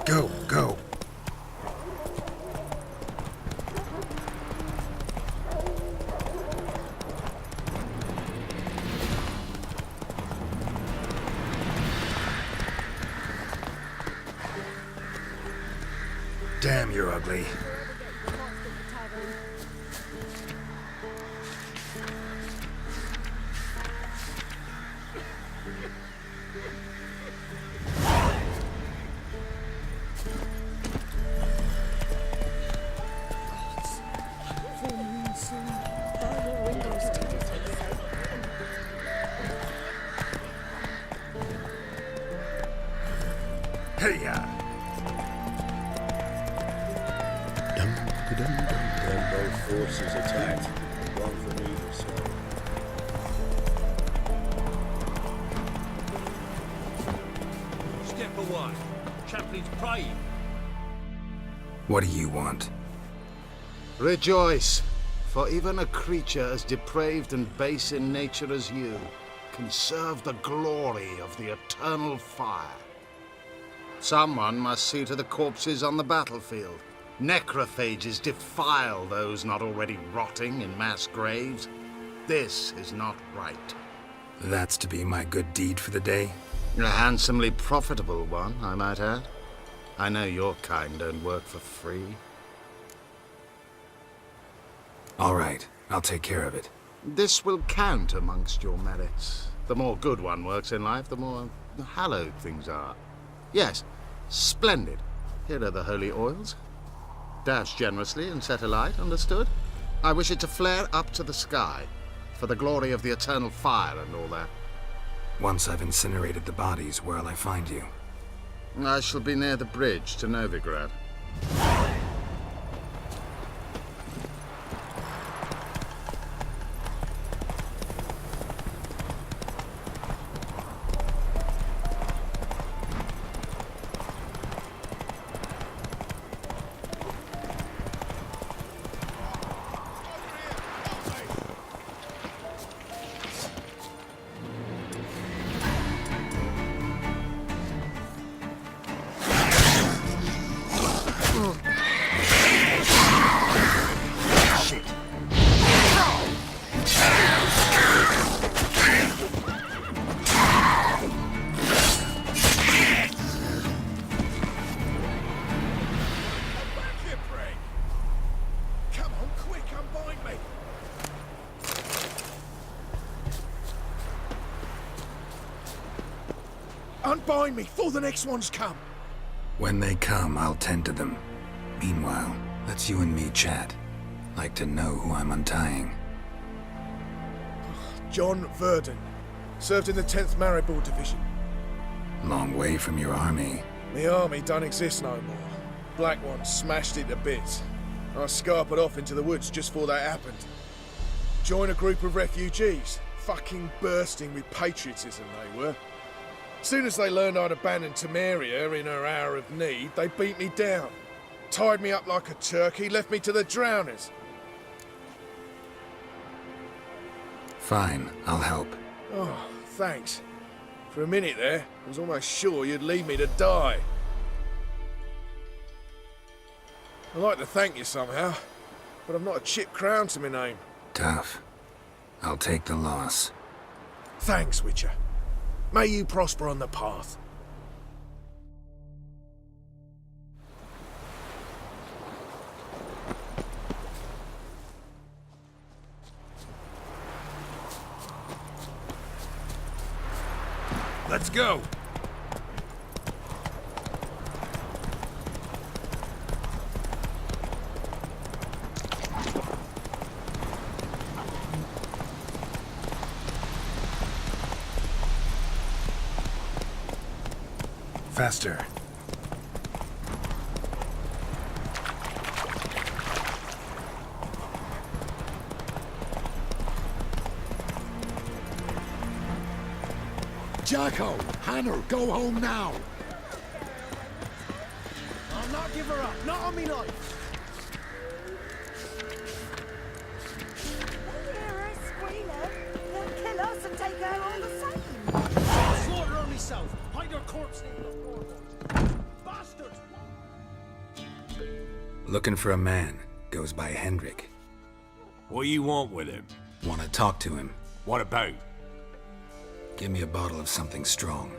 Go, go. Damn, you're ugly. Hey-ya! Then both forces attacked. One from either side. Step away. Chaplain's praying. What do you want? Rejoice, for even a creature as depraved and base in nature as you can serve the glory of the eternal fire. Someone must see to the corpses on the battlefield. Necrophages defile those not already rotting in mass graves. This is not right. That's to be my good deed for the day? A handsomely profitable one, I might add. I know your kind don't work for free. All right, I'll take care of it. This will count amongst your merits. The more good one works in life, the more hallowed things are. Yes, splendid. Here are the holy oils. Dash generously and set alight, understood? I wish it to flare up to the sky, for the glory of the eternal fire and all that. Once I've incinerated the bodies, where'll I find you? I shall be near the bridge to Novigrad. Unbind me before the next ones come. When they come, I'll tend to them. Meanwhile, let's you and me chat. Like to know who I'm untying. John Verdon. Served in the 10th Maribor Division. Long way from your army. The army don't exist no more. Black One smashed it to bits. I scarpered off into the woods just before that happened. Joined a group of refugees. Fucking bursting with patriotism they were. Soon as they learned I'd abandoned Temeria in her hour of need, they beat me down. Tied me up like a turkey, left me to the drowners. Fine, I'll help. Oh, thanks. For a minute there, I was almost sure you'd leave me to die. I'd like to thank you somehow, but I've not a chip crown to my name. Tough. I'll take the loss. Thanks, Witcher. May you prosper on the path. Let's go! Faster. Jacko! Hannah, go home now! I'll not give her up, not on me life! They hear her squealing. They'll kill us and take her all the same. Slaughter her myself! Hide her corpse in the floorboards! Bastards! Looking for a man. Goes by Hendrik. What do you want with him? Want to talk to him. What about? Give me a bottle of something strong.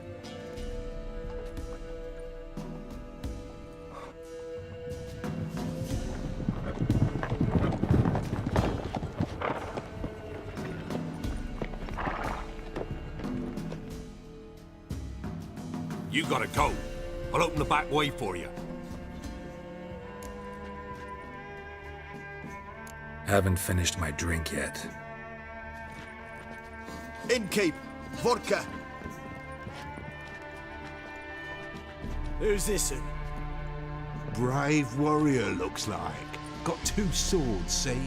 You gotta go. I'll open the back way for you. Haven't finished my drink yet. Innkeep, vodka. Who's this one? Brave warrior, looks like. Got 2 swords, see?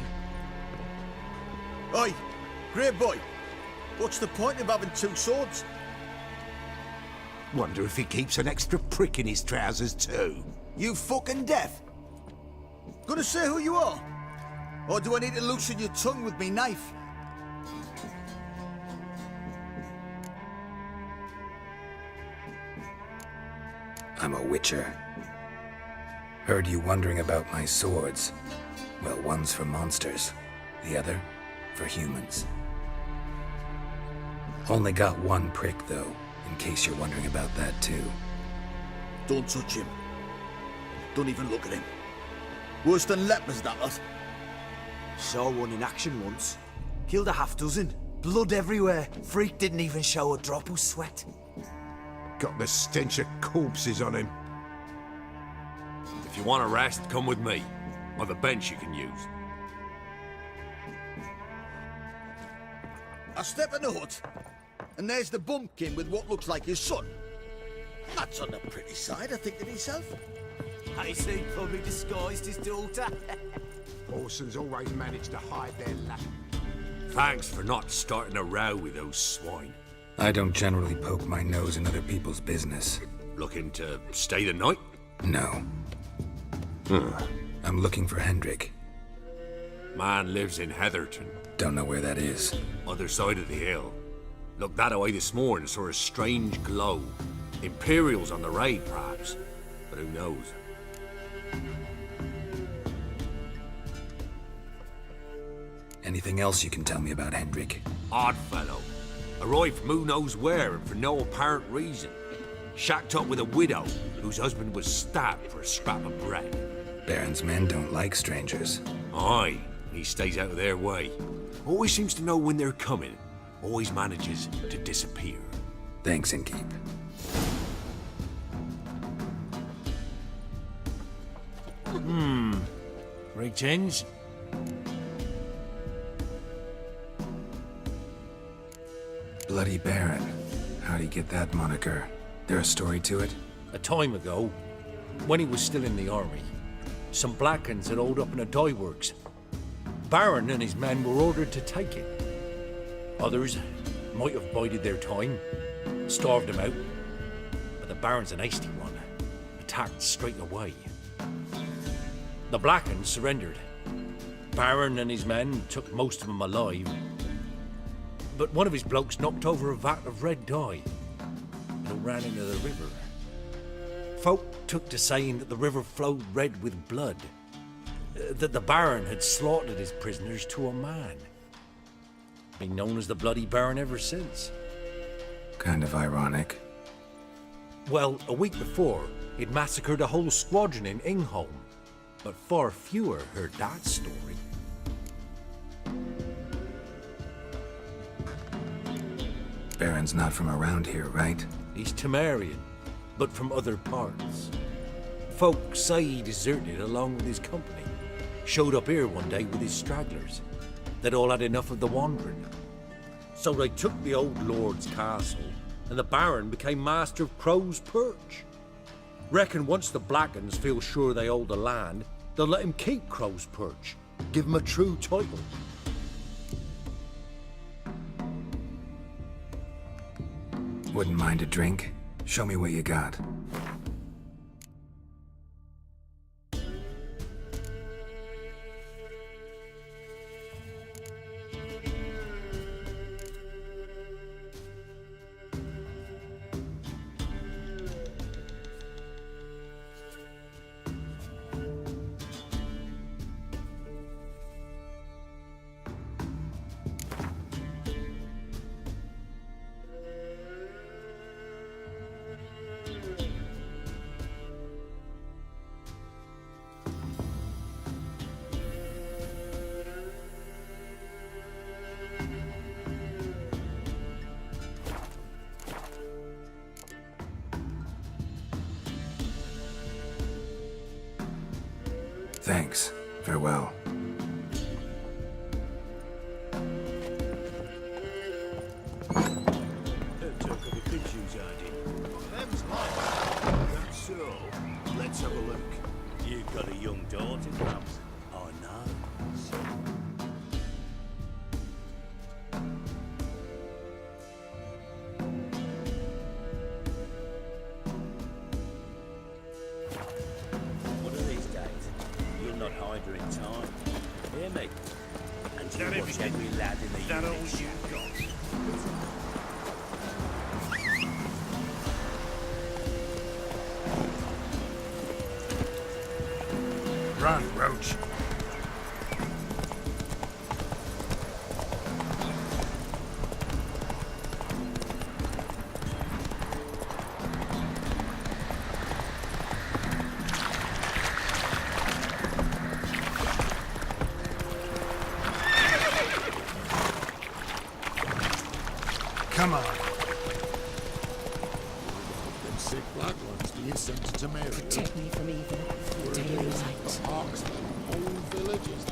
Oi, great boy. What's the point of having 2 swords? Wonder if he keeps an extra prick in his trousers too. You fucking deaf? Gonna say who you are? Or do I need to loosen your tongue with me knife? I'm a witcher. Heard you wondering about my swords. Well, one's for monsters, the other for humans. Only got 1 prick, though, in case you're wondering about that, too. Don't touch him. Don't even look at him. Worse than lepers, that lot. Saw one in action once. Killed a half-dozen. Blood everywhere. Freak didn't even show a drop of sweat. Got the stench of corpses on him. If you want a rest, come with me. Or the bench you can use. I step in the hut, and there's the bumpkin with what looks like his son. That's on the pretty side, I think to myself. I see probably disguised his daughter. Orsons always manage to hide their lack. Thanks for not starting a row with those swine. I don't generally poke my nose in other people's business. Looking to stay the night? No. I'm looking for Hendrik. Man lives in Heatherton, Don't know where that is. other side of the hill. Looked that away this morning, saw a strange glow. Imperials on the raid, perhaps. But who knows? Anything else you can tell me about Hendrik? Odd fellow. Arrived from who knows where and for no apparent reason. Shacked up with a widow whose husband was stabbed for a scrap of bread. Baron's men don't like strangers. Aye, he stays out of their way. Always seems to know when they're coming. Always manages to disappear. Thanks, Innkeep. Greetings. Bloody Baron. How'd he get that moniker? There a story to it? A time ago, when he was still in the army, some Blackens had holed up in a dye works. Baron and his men were ordered to take it. Others might have bided their time, starved him out, but the Baron's an hasty one, attacked straight away. The Blackens surrendered. Baron and his men took most of them alive, but one of his blokes knocked over a vat of red dye and it ran into the river. Folk took to saying that the river flowed red with blood, that the Baron had slaughtered his prisoners to a man. Been known as the Bloody Baron ever since. Kind of ironic. Well, a week before, he'd massacred a whole squadron in Ingholm, but far fewer heard that story. Baron's not from around here, right? He's Temerian, but from other parts. Folk say he deserted along with his company. Showed up here one day with his stragglers. They'd all had enough of the wandering. So they took the old lord's castle, and the Baron became master of Crow's Perch. Reckon once the Blackens feel sure they hold the land, they'll let him keep Crow's Perch, give him a true title. Wouldn't mind a drink? Show me what you got. Thanks. Farewell. So, let's have a look. You've got a young daughter, perhaps? Oh, no. One of these days, you'll not hide her in time. Hear me? And you watch every lad in the unit. That all you've got? Run, Roach. Come on. Them sick black ones do you send to Tomato? Protect me from evil. Day and night. Hawks, whole villages.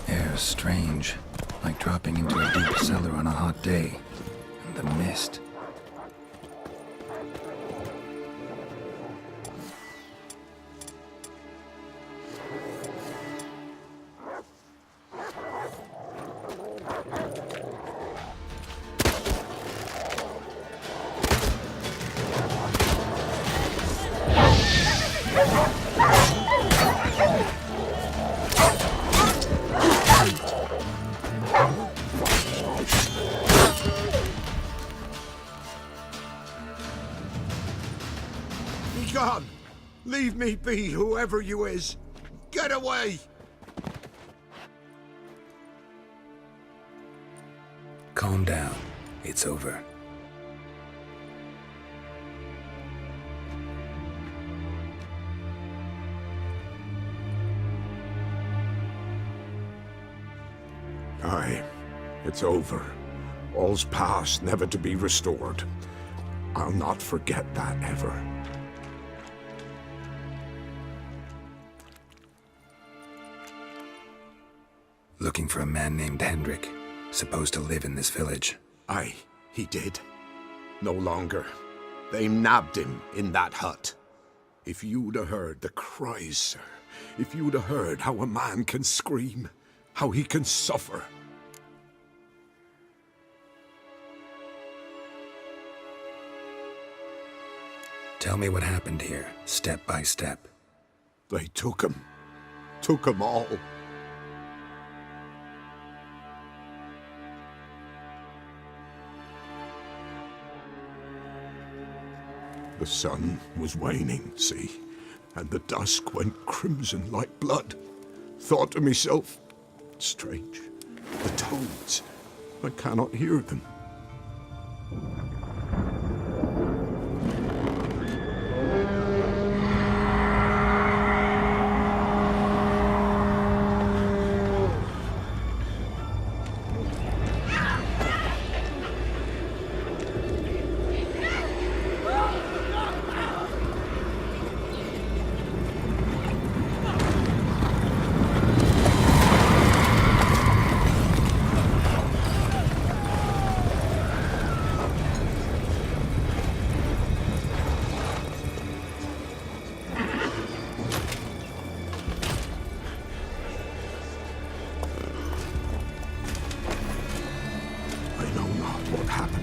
Air's strange, like dropping into a deep cellar on a hot day. And the mist. Be gone! Leave me be, whoever you is! Get away! Calm down. It's over. Aye, it's over. All's past, never to be restored. I'll not forget that ever. Looking for a man named Hendrik, supposed to live in this village. Aye, he did. No longer. They nabbed him in that hut. If you'd have heard the cries, sir, if you'd have heard how a man can scream, how he can suffer. Tell me what happened here, step by step. They took him. Took him all. The sun was waning, see, and the dusk went crimson like blood. Thought to myself, strange, the toads, I cannot hear them.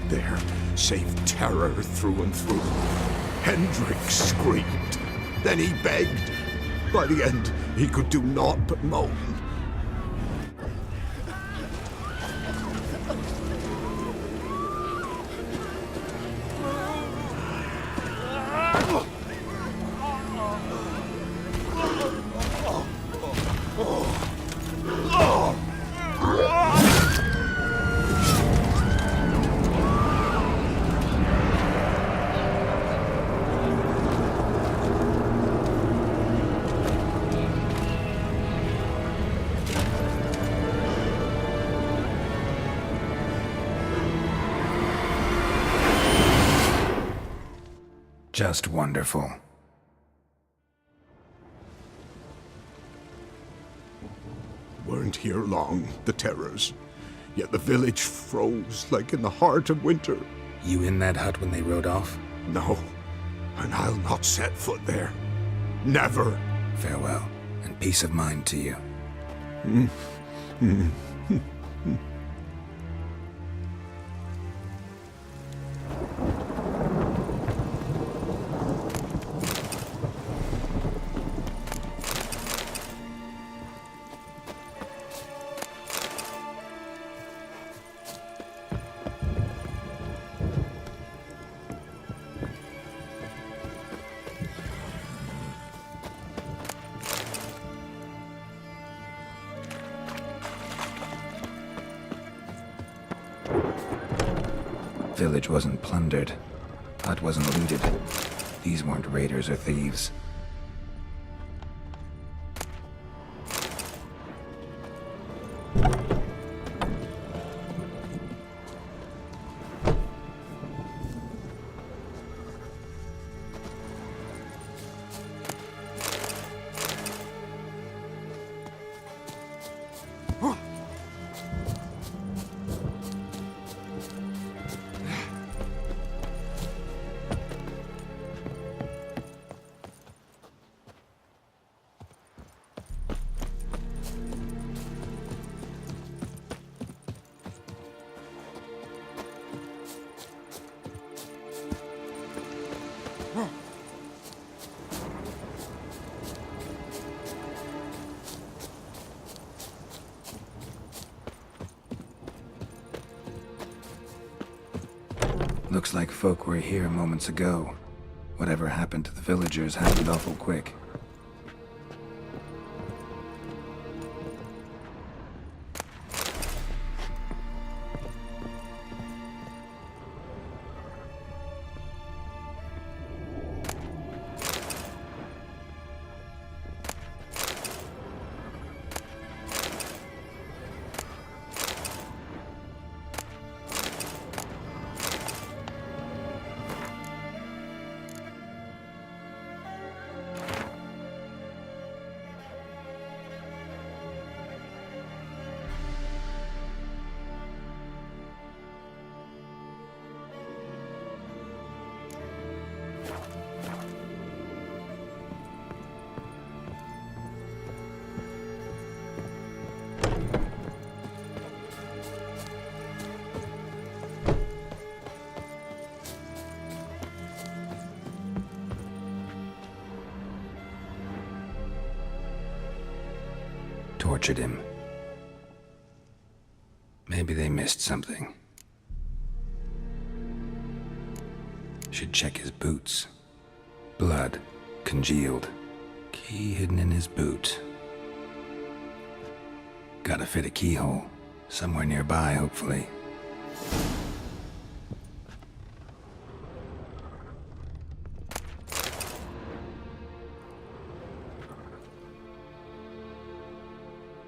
There, save terror through and through. Hendrik screamed. Then he begged. By the end, he could do naught but moan. Just wonderful. Weren't here long, the terrors. Yet the village froze like in the heart of winter. You in that hut when they rode off? No, and I'll not set foot there. Never. Farewell, and peace of mind to you. Village wasn't plundered. Hut wasn't looted. These weren't raiders or thieves. Looks like folk were here moments ago. Whatever happened to the villagers happened awful quick. Tortured him. Maybe they missed something. Should check his boots. Blood, congealed. Key hidden in his boot. Gotta fit a keyhole. Somewhere nearby, hopefully.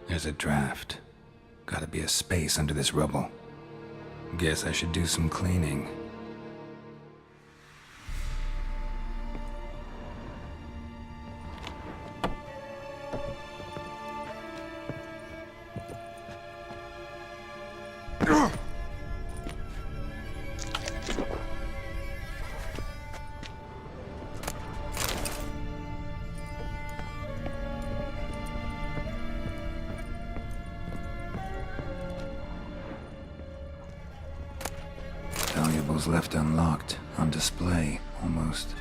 There's a draft. Gotta be a space under this rubble. Guess I should do some cleaning. Valuables left unlocked, on display, almost.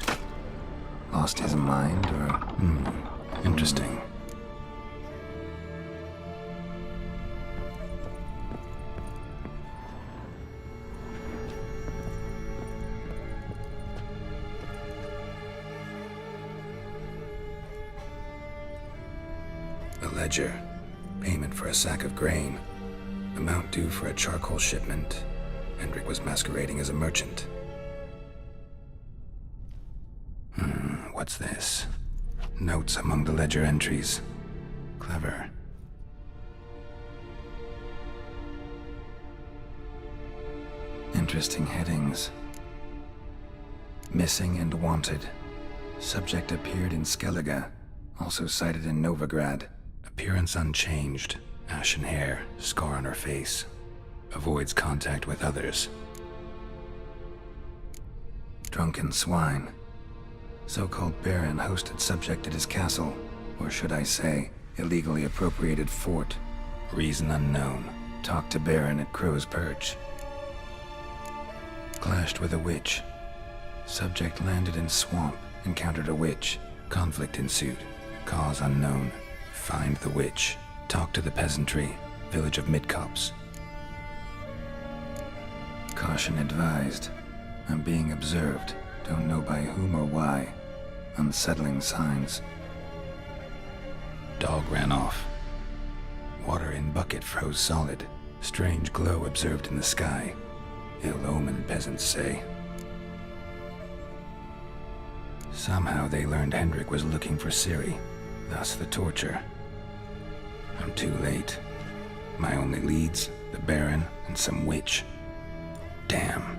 Lost his mind, or... interesting. A ledger. Payment for a sack of grain. Amount due for a charcoal shipment. Hendrik was masquerading as a merchant. What's this? Notes among the ledger entries. Clever. Interesting headings. Missing and wanted. Subject appeared in Skellige, also sighted in Novigrad. Appearance unchanged. Ashen hair, scar on her face. Avoids contact with others. Drunken swine. So-called Baron hosted subject at his castle, or should I say, illegally appropriated fort. Reason unknown. Talked to Baron at Crow's Perch. Clashed with a witch. Subject landed in swamp, encountered a witch. Conflict ensued. Cause unknown. Find the witch. Talk to the peasantry. Village of Midcopse. Caution advised. I'm being observed. Don't know by whom or why. Unsettling signs. Dog ran off. Water in bucket froze solid. Strange glow observed in the sky. Ill omen, peasants say. Somehow they learned Hendrik was looking for Ciri, thus the torture. I'm too late. My only leads, the Baron and some witch. Damn.